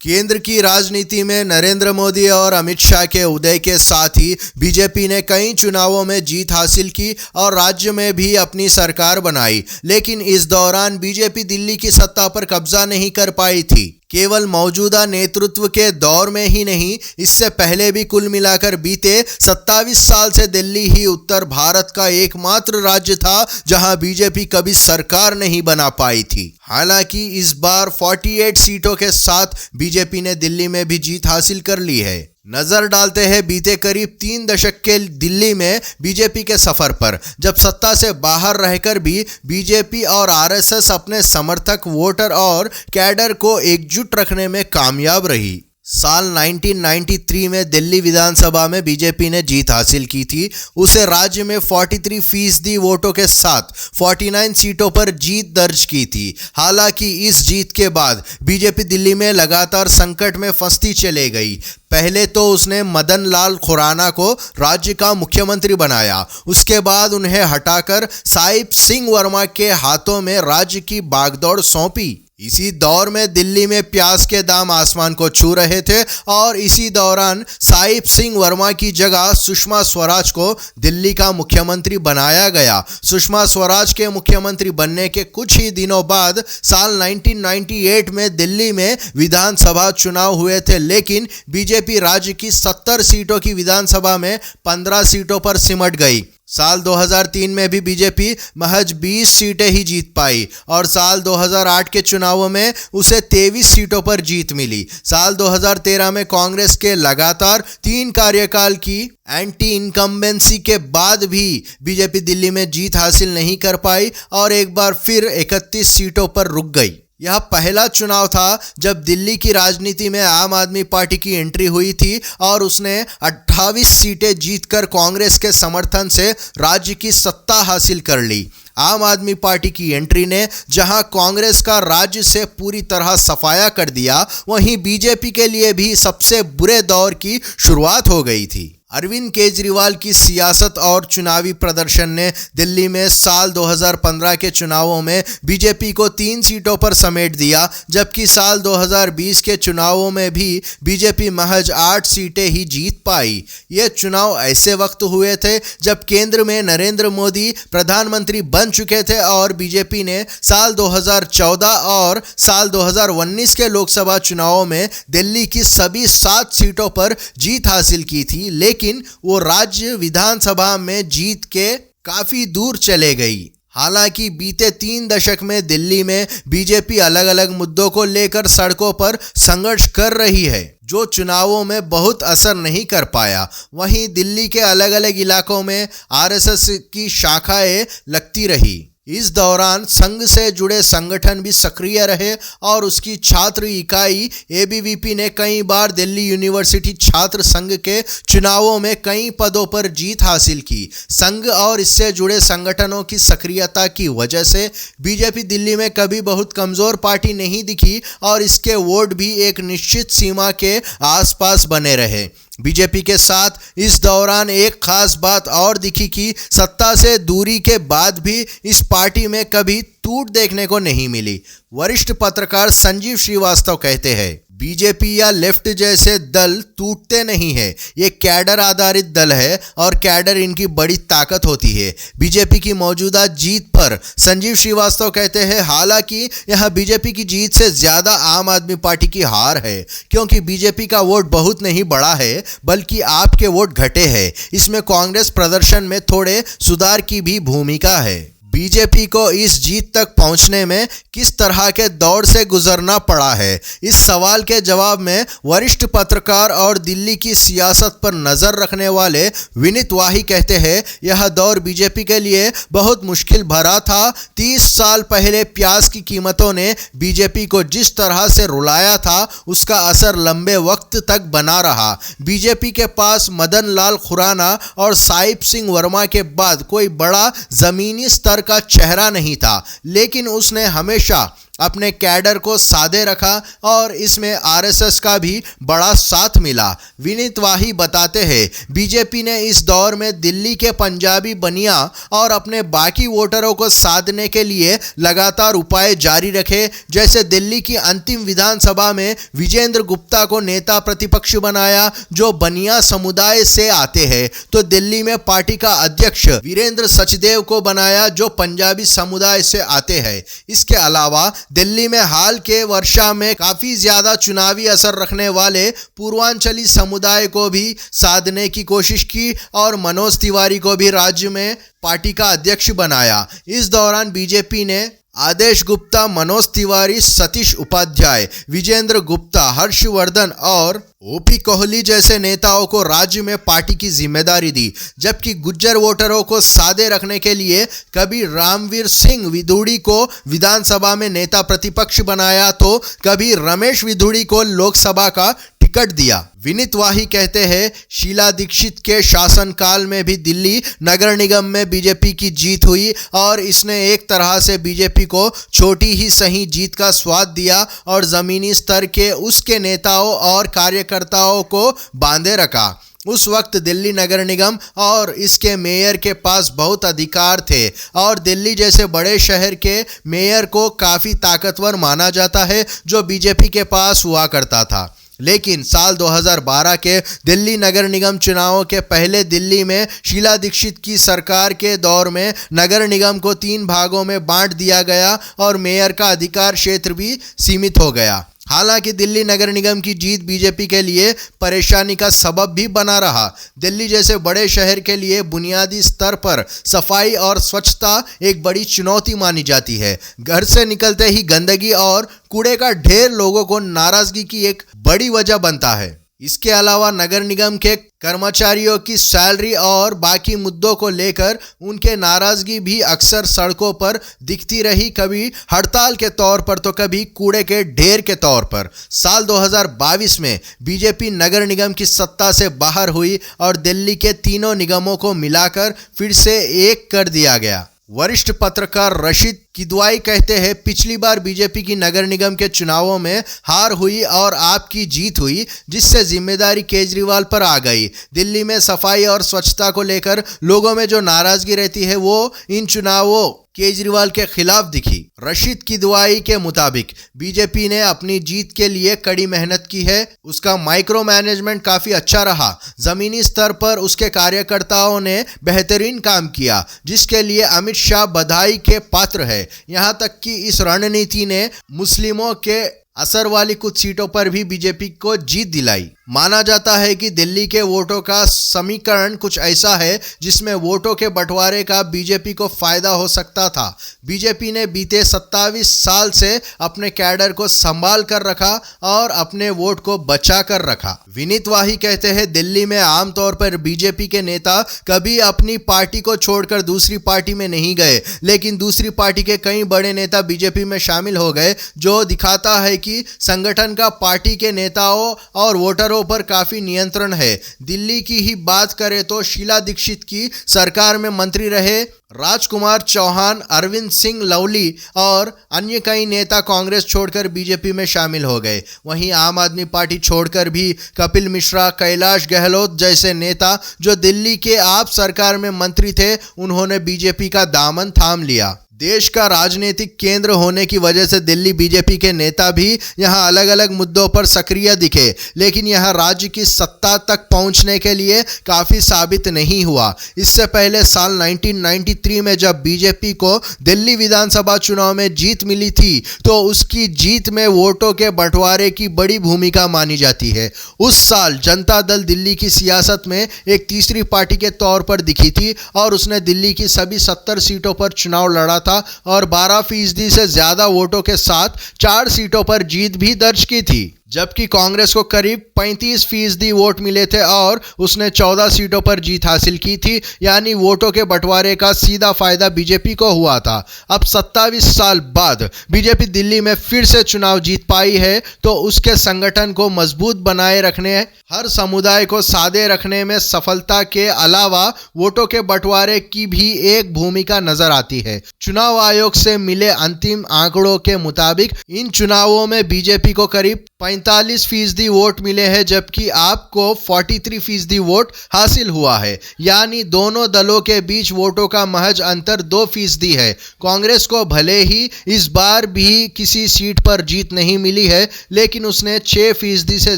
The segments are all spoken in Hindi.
केंद्र की राजनीति में नरेंद्र मोदी और अमित शाह के उदय के साथ ही बीजेपी ने कई चुनावों में जीत हासिल की और राज्य में भी अपनी सरकार बनाई। लेकिन इस दौरान बीजेपी दिल्ली की सत्ता पर कब्जा नहीं कर पाई थी। केवल मौजूदा नेतृत्व के दौर में ही नहीं, इससे पहले भी कुल मिलाकर बीते 27 साल से दिल्ली ही उत्तर भारत का एकमात्र राज्य था जहां बीजेपी कभी सरकार नहीं बना पाई थी। हालांकि इस बार 48 सीटों के साथ बीजेपी ने दिल्ली में भी जीत हासिल कर ली है। नजर डालते हैं बीते करीब 3 दशक के दिल्ली में बीजेपी के सफर पर, जब सत्ता से बाहर रहकर भी बीजेपी और आरएसएस अपने समर्थक, वोटर और कैडर को एकजुट रखने में कामयाब रही। साल 1993 में दिल्ली विधानसभा में बीजेपी ने जीत हासिल की थी। उसे राज्य में 43% वोटों के साथ 49 सीटों पर जीत दर्ज की थी। हालांकि इस जीत के बाद बीजेपी दिल्ली में लगातार संकट में फंसती चली गई। पहले तो उसने मदन लाल खुराना को राज्य का मुख्यमंत्री बनाया, उसके बाद उन्हें हटाकर साहिब सिंह वर्मा के हाथों में राज्य की बागडोर सौंपी। इसी दौर में दिल्ली में प्याज के दाम आसमान को छू रहे थे और इसी दौरान साहिब सिंह वर्मा की जगह सुषमा स्वराज को दिल्ली का मुख्यमंत्री बनाया गया। सुषमा स्वराज के मुख्यमंत्री बनने के कुछ ही दिनों बाद साल 1998 में दिल्ली में विधानसभा चुनाव हुए थे, लेकिन बीजेपी राज्य की 70 सीटों की विधानसभा में 15 सीटों पर सिमट गई। साल 2003 में भी बीजेपी महज 20 सीटें ही जीत पाई और साल 2008 के चुनावों में उसे 23 सीटों पर जीत मिली। साल 2013 में कांग्रेस के लगातार 3 कार्यकाल की एंटी इनकम्बेंसी के बाद भी बीजेपी दिल्ली में जीत हासिल नहीं कर पाई और एक बार फिर 31 सीटों पर रुक गई। यह पहला चुनाव था जब दिल्ली की राजनीति में आम आदमी पार्टी की एंट्री हुई थी और उसने 28 सीटें जीतकर कांग्रेस के समर्थन से राज्य की सत्ता हासिल कर ली। आम आदमी पार्टी की एंट्री ने जहां कांग्रेस का राज्य से पूरी तरह सफाया कर दिया, वहीं बीजेपी के लिए भी सबसे बुरे दौर की शुरुआत हो गई थी। अरविंद केजरीवाल की सियासत और चुनावी प्रदर्शन ने दिल्ली में साल 2015 के चुनावों में बीजेपी को 3 सीटों पर समेट दिया, जबकि साल 2020 के चुनावों में भी बीजेपी महज 8 सीटें ही जीत पाई। ये चुनाव ऐसे वक्त हुए थे जब केंद्र में नरेंद्र मोदी प्रधानमंत्री बन चुके थे और बीजेपी ने साल 2014 और साल 2019 के लोकसभा चुनावों में दिल्ली की सभी 7 सीटों पर जीत हासिल की थी, लेकिन वो राज्य विधानसभा में जीत के काफी दूर चले गई। हालांकि बीते 3 दशक में दिल्ली में बीजेपी अलग अलग मुद्दों को लेकर सड़कों पर संघर्ष कर रही है, जो चुनावों में बहुत असर नहीं कर पाया। वहीं दिल्ली के अलग अलग इलाकों में आरएसएस की शाखाएं लगती रही। इस दौरान संघ से जुड़े संगठन भी सक्रिय रहे और उसकी छात्र इकाई एबीवीपी ने कई बार दिल्ली यूनिवर्सिटी छात्र संघ के चुनावों में कई पदों पर जीत हासिल की। संघ और इससे जुड़े संगठनों की सक्रियता की वजह से बीजेपी दिल्ली में कभी बहुत कमजोर पार्टी नहीं दिखी और इसके वोट भी एक निश्चित सीमा के आसपास बने रहे। बीजेपी के साथ इस दौरान एक खास बात और दिखी कि सत्ता से दूरी के बाद भी इस पार्टी में कभी टूट देखने को नहीं मिली। वरिष्ठ पत्रकार संजीव श्रीवास्तव कहते हैं, बीजेपी या लेफ्ट जैसे दल टूटते नहीं है, ये कैडर आधारित दल है और कैडर इनकी बड़ी ताकत होती है। बीजेपी की मौजूदा जीत पर संजीव श्रीवास्तव कहते हैं, हालांकि यह बीजेपी की जीत से ज्यादा आम आदमी पार्टी की हार है, क्योंकि बीजेपी का वोट बहुत नहीं बढ़ा है बल्कि आपके वोट घटे हैं। इसमें कांग्रेस प्रदर्शन में थोड़े सुधार की भी भूमिका है। बीजेपी को इस जीत तक पहुंचने में किस तरह के दौर से गुजरना पड़ा है, इस सवाल के जवाब में वरिष्ठ पत्रकार और दिल्ली की सियासत पर नजर रखने वाले विनीत वाही कहते हैं, यह दौर बीजेपी के लिए बहुत मुश्किल भरा था। 30 साल पहले प्याज की कीमतों ने बीजेपी को जिस तरह से रुलाया था, उसका असर लंबे वक्त तक बना रहा। बीजेपी के पास मदन लाल खुराना और साहिब सिंह वर्मा के बाद कोई बड़ा जमीनी स्तर का चेहरा नहीं था, लेकिन उसने हमेशा अपने कैडर को साधे रखा और इसमें आरएसएस का भी बड़ा साथ मिला। विनीत वाही बताते हैं, बीजेपी ने इस दौर में दिल्ली के पंजाबी बनिया और अपने बाकी वोटरों को साधने के लिए लगातार उपाय जारी रखे। जैसे दिल्ली की अंतिम विधानसभा में विजेंद्र गुप्ता को नेता प्रतिपक्ष बनाया जो बनिया समुदाय से आते हैं, तो दिल्ली में पार्टी का अध्यक्ष वीरेंद्र सचदेव को बनाया जो पंजाबी समुदाय से आते हैं। इसके अलावा दिल्ली में हाल के वर्षा में काफी ज्यादा चुनावी असर रखने वाले पूर्वांचली समुदाय को भी साधने की कोशिश की और मनोज तिवारी को भी राज्य में पार्टी का अध्यक्ष बनाया। इस दौरान बीजेपी ने आदेश गुप्ता, मनोज तिवारी, सतीश उपाध्याय, विजेंद्र गुप्ता, हर्षवर्धन और ओपी कोहली जैसे नेताओं को राज्य में पार्टी की जिम्मेदारी दी, जबकि गुज्जर वोटरों को साधे रखने के लिए कभी रामवीर सिंह विधुड़ी को विधानसभा में नेता प्रतिपक्ष बनाया तो कभी रमेश विधुड़ी को लोकसभा का टिकट दिया। विनीत वाही कहते हैं, शीला दीक्षित के शासनकाल में भी दिल्ली नगर निगम में बीजेपी की जीत हुई और इसने एक तरह से बीजेपी को छोटी ही सही जीत का स्वाद दिया और जमीनी स्तर के उसके नेताओं और कार्यकर्ताओं को बांधे रखा। उस वक्त दिल्ली नगर निगम और इसके मेयर के पास बहुत अधिकार थे और दिल्ली जैसे बड़े शहर के मेयर को काफ़ी ताकतवर माना जाता है जो बीजेपी के पास हुआ करता था। लेकिन साल 2012 के दिल्ली नगर निगम चुनावों के पहले दिल्ली में शीला दीक्षित की सरकार के दौर में नगर निगम को 3 भागों में बांट दिया गया और मेयर का अधिकार क्षेत्र भी सीमित हो गया। हालांकि दिल्ली नगर निगम की जीत बीजेपी के लिए परेशानी का सबब भी बना रहा। दिल्ली जैसे बड़े शहर के लिए बुनियादी स्तर पर सफाई और स्वच्छता एक बड़ी चुनौती मानी जाती है। घर से निकलते ही गंदगी और कूड़े का ढेर लोगों को नाराजगी की एक बड़ी वजह बनता है। इसके अलावा नगर निगम के कर्मचारियों की सैलरी और बाकी मुद्दों को लेकर उनके नाराजगी भी अक्सर सड़कों पर दिखती रही, कभी हड़ताल के तौर पर तो कभी कूड़े के ढेर के तौर पर। साल 2022 में बीजेपी नगर निगम की सत्ता से बाहर हुई और दिल्ली के तीनों निगमों को मिलाकर फिर से एक कर दिया गया। वरिष्ठ पत्रकार रशीद किदवाई कहते हैं, पिछली बार बीजेपी की नगर निगम के चुनावों में हार हुई और आपकी जीत हुई, जिससे जिम्मेदारी केजरीवाल पर आ गई। दिल्ली में सफाई और स्वच्छता को लेकर लोगों में जो नाराजगी रहती है वो इन चुनावों केजरीवाल के खिलाफ दिखी। रशीद किदवाई के मुताबिक बीजेपी ने अपनी जीत के लिए कड़ी मेहनत की है, उसका माइक्रो मैनेजमेंट काफी अच्छा रहा। जमीनी स्तर पर उसके कार्यकर्ताओं ने बेहतरीन काम किया, जिसके लिए अमित शाह बधाई के पात्र है। यहाँ तक कि इस रणनीति ने मुस्लिमों के असर वाली कुछ सीटों पर भी बीजेपी को जीत दिलाई। माना जाता है कि दिल्ली के वोटों का समीकरण कुछ ऐसा है जिसमें वोटों के बंटवारे का बीजेपी को फायदा हो सकता था। बीजेपी ने बीते 27 साल से अपने कैडर को संभाल कर रखा और अपने वोट को बचा कर रखा। विनीत वाही कहते हैं, दिल्ली में आमतौर पर बीजेपी के नेता कभी अपनी पार्टी को छोड़कर दूसरी पार्टी में नहीं गए, लेकिन दूसरी पार्टी के कई बड़े नेता बीजेपी में शामिल हो गए, जो दिखाता है कि संगठन का पार्टी के नेताओं और वोटरों पर काफी नियंत्रण है। दिल्ली की ही बात करें तो शीला दीक्षित की सरकार में मंत्री रहे राजकुमार चौहान, अरविंद सिंह लवली और अन्य कई नेता कांग्रेस छोड़कर बीजेपी में शामिल हो गए। वहीं आम आदमी पार्टी छोड़कर भी कपिल मिश्रा, कैलाश गहलोत जैसे नेता जो दिल्ली के आप सरकार में मंत्री थे, उन्होंने बीजेपी का दामन थाम लिया। देश का राजनीतिक केंद्र होने की वजह से दिल्ली बीजेपी के नेता भी यहां अलग अलग मुद्दों पर सक्रिय दिखे, लेकिन यहां राज्य की सत्ता तक पहुंचने के लिए काफ़ी साबित नहीं हुआ। इससे पहले साल 1993 में जब बीजेपी को दिल्ली विधानसभा चुनाव में जीत मिली थी, तो उसकी जीत में वोटों के बंटवारे की बड़ी भूमिका मानी जाती है। उस साल जनता दल दिल्ली की सियासत में एक तीसरी पार्टी के तौर पर दिखी थी और उसने दिल्ली की सभी 70 सीटों पर चुनाव लड़ा था और 12% से ज्यादा वोटों के साथ 4 सीटों पर जीत भी दर्ज की थी। जबकि कांग्रेस को करीब 35% वोट मिले थे और उसने 14 सीटों पर जीत हासिल की थी। यानी वोटों के बंटवारे का सीधा फायदा बीजेपी को हुआ था। अब 27 साल बाद बीजेपी दिल्ली में फिर से चुनाव जीत पाई है तो उसके संगठन को मजबूत बनाए रखने, हर समुदाय को सादे रखने में सफलता के अलावा वोटों के बंटवारे की भी एक भूमिका नजर आती है। चुनाव आयोग से मिले अंतिम आंकड़ों के मुताबिक इन चुनावों में बीजेपी को करीब 45% वोट मिले हैं, जबकि आपको 43% वोट हासिल हुआ है। यानी दोनों दलों के बीच वोटों का महज अंतर 2% है। कांग्रेस को भले ही इस बार भी किसी सीट पर जीत नहीं मिली है, लेकिन उसने 6% से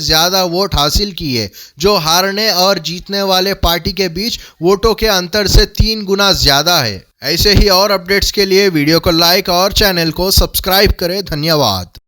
ज्यादा वोट हासिल किए, जो हारने और जीतने वाले पार्टी के बीच वोटों के अंतर से 3 गुना ज्यादा है। ऐसे ही और अपडेट्स के लिए वीडियो को लाइक और चैनल को सब्सक्राइब करें। धन्यवाद।